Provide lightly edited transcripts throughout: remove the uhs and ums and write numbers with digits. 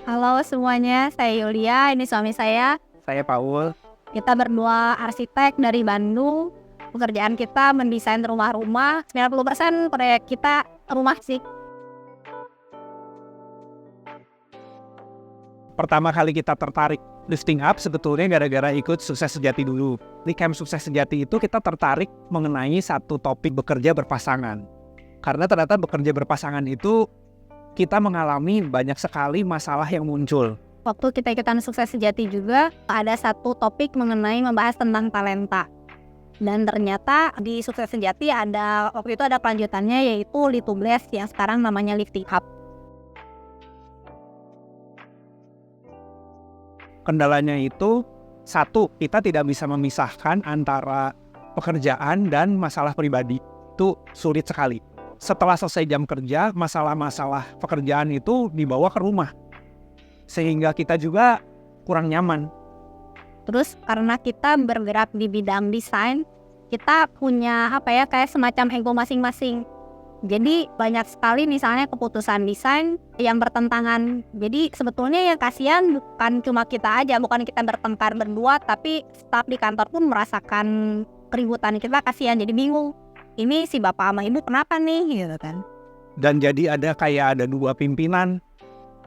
Halo semuanya, saya Yulia, ini suami saya. Saya Paul. Kita berdua arsitek dari Bandung. Pekerjaan kita mendesain rumah-rumah. 90% proyek kita rumah sih. Pertama kali kita tertarik lifting up sebetulnya gara-gara ikut Sukses Sejati dulu. Di camp Sukses Sejati itu kita tertarik mengenai satu topik bekerja berpasangan. Karena ternyata bekerja berpasangan itu kita mengalami banyak sekali masalah yang muncul. Waktu kita ikutan Sukses Sejati juga ada satu topik mengenai membahas tentang talenta. Dan ternyata di Sukses Sejati waktu itu ada kelanjutannya yaitu Lead to Bless yang sekarang namanya Lifting Up. Kendalanya itu, satu, kita tidak bisa memisahkan antara pekerjaan dan masalah pribadi. Itu sulit sekali. Setelah selesai jam kerja, masalah-masalah pekerjaan itu dibawa ke rumah. Sehingga kita juga kurang nyaman. Terus karena kita bergerak di bidang desain, kita punya kayak semacam ego masing-masing. Jadi banyak sekali misalnya keputusan desain yang bertentangan. Jadi sebetulnya yang kasihan bukan cuma kita aja, bukan kita bertengkar berdua, tapi staf di kantor pun merasakan keributan kita, kasihan, jadi bingung. Ini si bapak sama ibu kenapa nih gitu kan. Dan jadi ada dua pimpinan,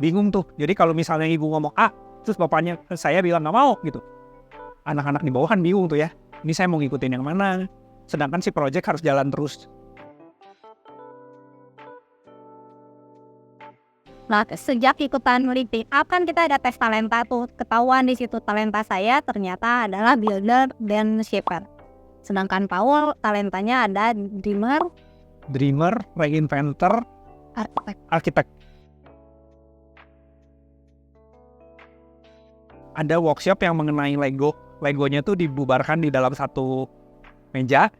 bingung tuh. Jadi kalau misalnya ibu ngomong A, terus bapaknya saya bilang nggak mau gitu. Anak-anak di bawah kan bingung tuh ya. Ini saya mau ngikutin yang mana. Sedangkan si project harus jalan terus. Nah, sejak ikutan Lifting Up kan kita ada tes talenta tuh. Ketahuan di situ talenta saya ternyata adalah builder dan shaper. Sedangkan Paul talentanya ada Dreamer, reinventor, arsitek. Ada workshop yang mengenai Lego. Legonya tuh dibubarkan di dalam satu meja.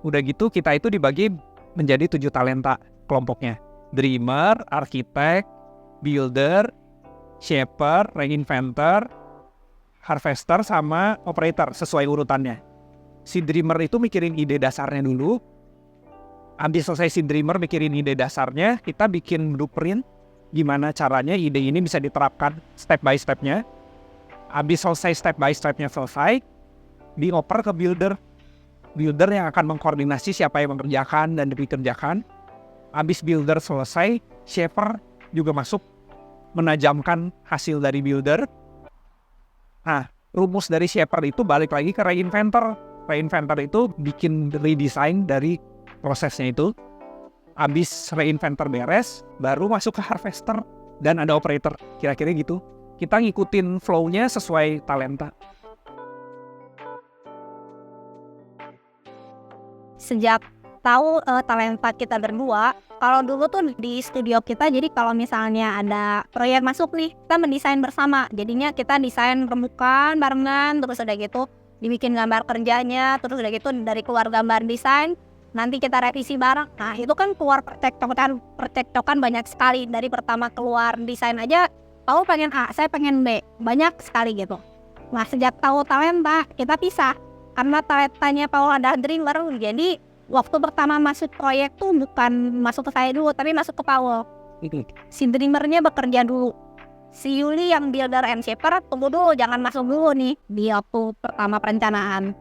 Udah gitu kita itu dibagi menjadi 7 talenta kelompoknya. Dreamer, arsitek, builder, shaper, reinventor, harvester, sama operator sesuai urutannya. Si dreamer itu mikirin ide dasarnya dulu. Habis selesai si dreamer mikirin ide dasarnya, kita bikin blueprint gimana caranya ide ini bisa diterapkan step by stepnya. Habis selesai step by stepnya selesai, dioper ke builder. Builder yang akan mengkoordinasi siapa yang mengerjakan dan dikerjakan. Habis builder selesai, shaper juga masuk menajamkan hasil dari builder. Nah, rumus dari shaper itu balik lagi ke reinventor. Reinventor itu bikin redesign dari prosesnya itu. Habis reinventor beres, baru masuk ke harvester dan ada operator. Kira-kira gitu. Kita ngikutin flow-nya sesuai talenta. Sejak tahu talenta kita berdua, kalau dulu tuh di studio kita, jadi kalau misalnya ada proyek masuk nih, kita mendesain bersama. Jadinya kita desain rembukan barengan, terus udah gitu dibikin gambar kerjanya, terus udah gitu dari keluar gambar desain, nanti kita revisi bareng. Nah itu kan keluar percekcokan banyak sekali. Dari pertama keluar desain aja, Paul pengen A, saya pengen B, banyak sekali gitu. Nah sejak tahu talenta, kita pisah. Karena talentanya Paul ada dreamer, jadi waktu pertama masuk proyek tuh bukan masuk ke saya dulu, tapi masuk ke Paul. Si dreamernya bekerja dulu. Si Yuli yang builder and shaper tunggu dulu, jangan masuk dulu nih di waktu pertama perencanaan.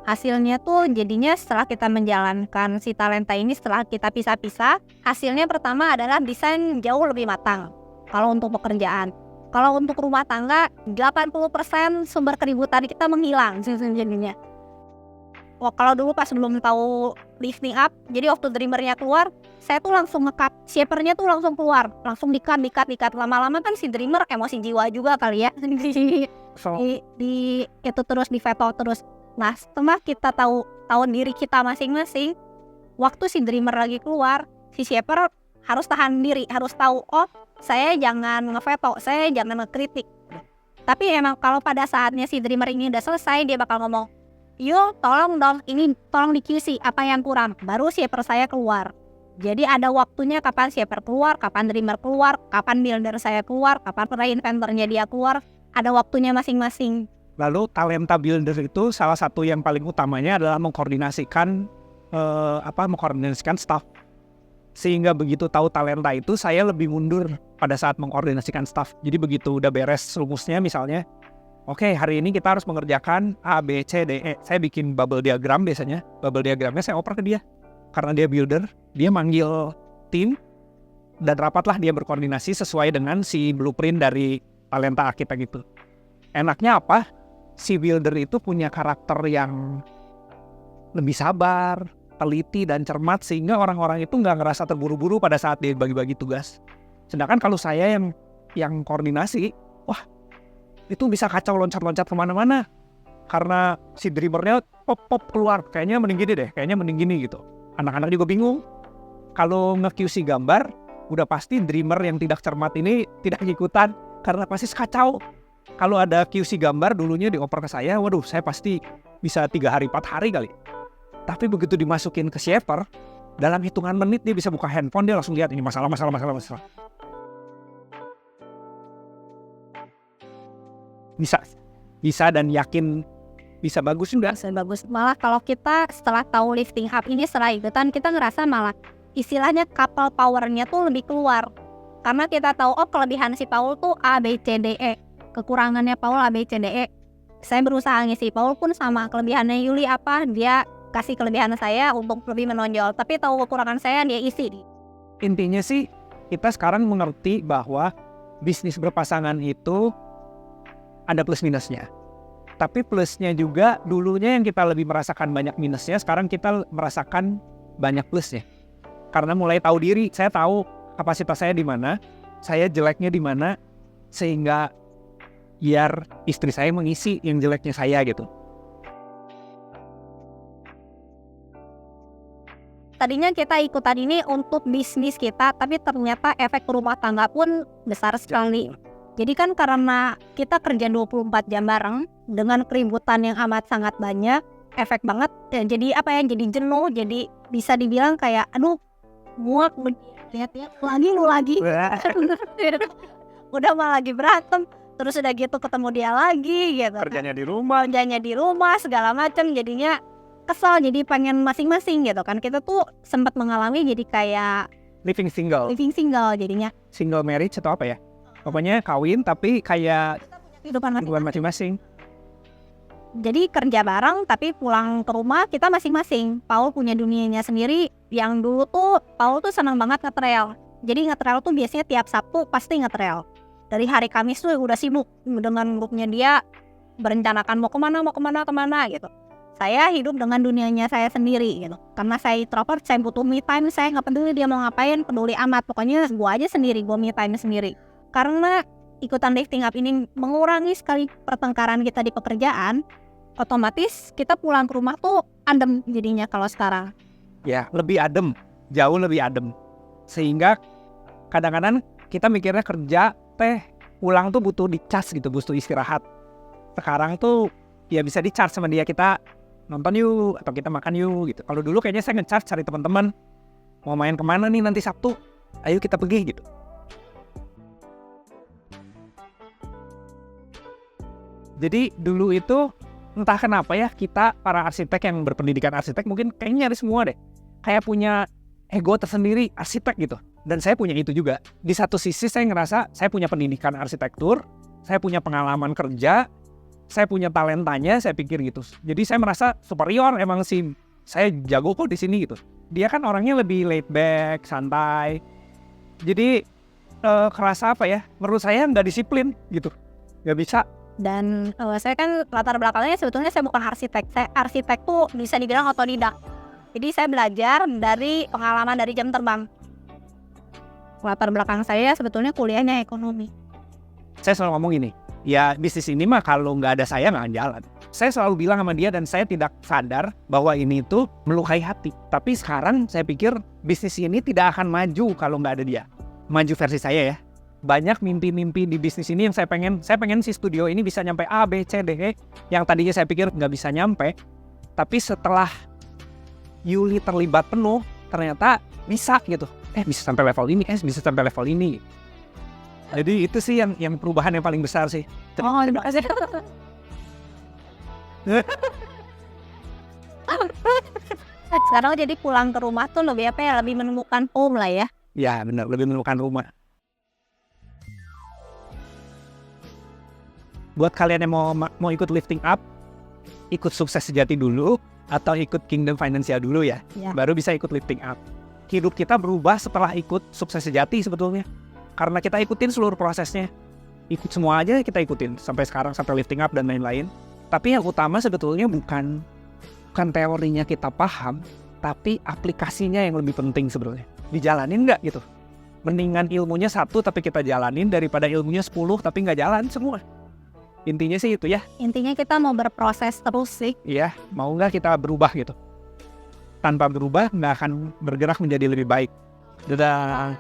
Hasilnya tuh jadinya setelah kita menjalankan si talenta ini, setelah kita pisah-pisah, hasilnya pertama adalah desain jauh lebih matang. Kalau untuk pekerjaan. Kalau untuk rumah tangga, 80% sumber keributan kita menghilang jadinya. Wah, kalau dulu pas belum tahu Lifting Up, jadi waktu dreamernya keluar, saya tuh langsung nge-cut, shapernya tuh langsung keluar, langsung di-cut. Lama-lama kan si dreamer emosi jiwa juga kali ya. Itu terus di veto terus. Nah, setelah kita tahu diri kita masing-masing, waktu si dreamer lagi keluar, si shaper harus tahan diri, harus tahu, oh saya jangan ngeveto, saya jangan ngekritik. Tapi emang kalau pada saatnya si dreamer ini udah selesai, dia bakal ngomong, yuk tolong dong, ini tolong di QC apa yang kurang, baru shaper saya keluar. Jadi ada waktunya kapan shaper keluar, kapan dreamer keluar, kapan builder saya keluar, kapan reinventornya dia keluar, ada waktunya masing-masing. Lalu talenta builder itu salah satu yang paling utamanya adalah mengkoordinasikan mengkoordinasikan staff. Sehingga begitu tahu talenta itu, saya lebih mundur pada saat mengkoordinasikan staff. Jadi begitu udah beres rumusnya misalnya, oke, hari ini kita harus mengerjakan A, B, C, D, E. Saya bikin bubble diagram biasanya. Bubble diagramnya saya oper ke dia. Karena dia builder, dia manggil tim, dan rapatlah dia berkoordinasi sesuai dengan si blueprint dari talenta arsitek itu. Enaknya apa? Si builder itu punya karakter yang lebih sabar, teliti dan cermat, sehingga orang-orang itu nggak ngerasa terburu-buru pada saat dia bagi-bagi tugas. Sedangkan kalau saya yang koordinasi, wah itu bisa kacau, loncat-loncat kemana-mana. Karena si dreamernya pop keluar, kayaknya mending gini deh, kayaknya mending gini gitu. Anak-anak juga bingung. Kalau nge-QC gambar, udah pasti dreamer yang tidak cermat ini tidak ngikutan, karena pasti kacau. Kalau ada QC gambar dulunya dioper ke saya, waduh saya pasti bisa 3 hari 4 hari kali. Tapi begitu dimasukin ke shaper, dalam hitungan menit dia bisa buka handphone, dia langsung lihat ini masalah. Bisa dan yakin bisa bagus juga. Bisa bagus. Malah kalau kita setelah tahu lifting hub ini, setelah ikutan, kita ngerasa malah istilahnya couple powernya tuh lebih keluar. Karena kita tahu, oh kelebihan si Paul tuh A, B, C, D, E. Kekurangannya Paul A, B, C, D, E. Saya berusaha ngisi Paul pun sama. Kelebihannya Yuli apa, dia kasih kelebihan saya untuk lebih menonjol, tapi tahu kekurangan saya dia isi. Intinya sih kita sekarang mengerti bahwa bisnis berpasangan itu ada plus minusnya. Tapi plusnya juga dulunya yang kita lebih merasakan banyak minusnya, sekarang kita merasakan banyak plusnya. Karena mulai tahu diri, saya tahu kapasitas saya di mana, saya jeleknya di mana, sehingga biar istri saya mengisi yang jeleknya saya gitu. Tadinya kita ikutan ini untuk bisnis kita, tapi ternyata efek rumah tangga pun besar sekali. Jadi kan karena kita kerja 24 jam bareng dengan keributan yang amat sangat banyak, efek banget. Ya, jadi jadi jenuh, jadi bisa dibilang kayak aduh muak, lihat lu lagi. Udah malah lagi berantem, terus udah gitu ketemu dia lagi gitu. Kerjanya di rumah segala macam, jadinya kesal, jadi pengen masing-masing gitu kan. Kita tuh sempat mengalami jadi kayak living single jadinya. Single marriage atau apa ya? Pokoknya kawin tapi kayak kehidupan masing-masing. Jadi kerja bareng tapi pulang ke rumah kita masing-masing. Paul punya dunianya sendiri. Yang dulu tuh Paul tuh senang banget nge-trail. Jadi nge-trail tuh biasanya tiap Sabtu pasti nge-trail. Dari hari Kamis tuh udah sibuk dengan grupnya dia, berencanakan mau kemana gitu. Saya hidup dengan dunianya saya sendiri gitu. Karena saya introvert, saya butuh me time. Saya gak peduli dia mau ngapain, peduli amat. Pokoknya gue aja sendiri, gue me time sendiri. Karena ikutan lifting up ini mengurangi sekali pertengkaran kita di pekerjaan, otomatis kita pulang ke rumah tuh adem jadinya kalau sekarang. Ya, lebih adem, jauh lebih adem. Sehingga kadang-kadang kita mikirnya kerja, pulang tuh butuh dicas gitu, butuh istirahat. Sekarang tuh ya bisa dicas sama dia, kita nonton yuk atau kita makan yuk gitu. Kalau dulu kayaknya saya nge-charge cari teman-teman, mau main kemana nih nanti Sabtu, ayo kita pergi gitu. Jadi dulu itu entah kenapa ya, kita para arsitek yang berpendidikan arsitek mungkin kayaknya nyari semua deh, kayak punya ego tersendiri arsitek gitu. Dan saya punya itu juga. Di satu sisi saya ngerasa saya punya pendidikan arsitektur, saya punya pengalaman kerja, saya punya talentanya, saya pikir gitu. Jadi saya merasa superior, emang sih saya jago kok di sini gitu. Dia kan orangnya lebih laid back, santai. Jadi kerasa apa ya? Menurut saya nggak disiplin gitu, nggak bisa. Dan saya kan latar belakangnya sebetulnya saya bukan arsitek. Saya arsitek tuh bisa dibilang otodidak. Jadi saya belajar dari pengalaman dari jam terbang. Latar belakang saya sebetulnya kuliahnya ekonomi. Saya selalu ngomong gini, ya bisnis ini mah kalau nggak ada saya nggak akan jalan. Saya selalu bilang sama dia dan saya tidak sadar bahwa ini tuh melukai hati. Tapi sekarang saya pikir bisnis ini tidak akan maju kalau nggak ada dia. Maju versi saya ya. Banyak mimpi-mimpi di bisnis ini yang saya pengen si studio ini bisa nyampe A, B, C, D, E. Yang tadinya saya pikir nggak bisa nyampe. Tapi setelah Yuli terlibat penuh, ternyata bisa gitu. Bisa sampai level ini, bisa sampai level ini. Jadi itu sih yang perubahan yang paling besar sih. Oh, terima kasih. Sekarang jadi pulang ke rumah tuh lebih apa ya, lebih menemukan home lah ya. Ya benar, lebih menemukan rumah. Buat kalian yang mau ikut lifting up, ikut sukses sejati dulu atau ikut Kingdom Financial dulu ya. Baru bisa ikut lifting up. Hidup kita berubah setelah ikut sukses sejati sebetulnya. Karena kita ikutin seluruh prosesnya. Ikut semua aja kita ikutin sampai sekarang, sampai lifting up dan lain-lain. Tapi yang utama sebetulnya bukan teorinya kita paham, tapi aplikasinya yang lebih penting sebetulnya. Dijalanin nggak gitu? Mendingan ilmunya 1 tapi kita jalanin daripada ilmunya 10 tapi nggak jalan semua. Intinya sih itu ya. Intinya kita mau berproses terus sih. Iya, mau nggak kita berubah gitu. Tanpa berubah nggak akan bergerak menjadi lebih baik. Dadah.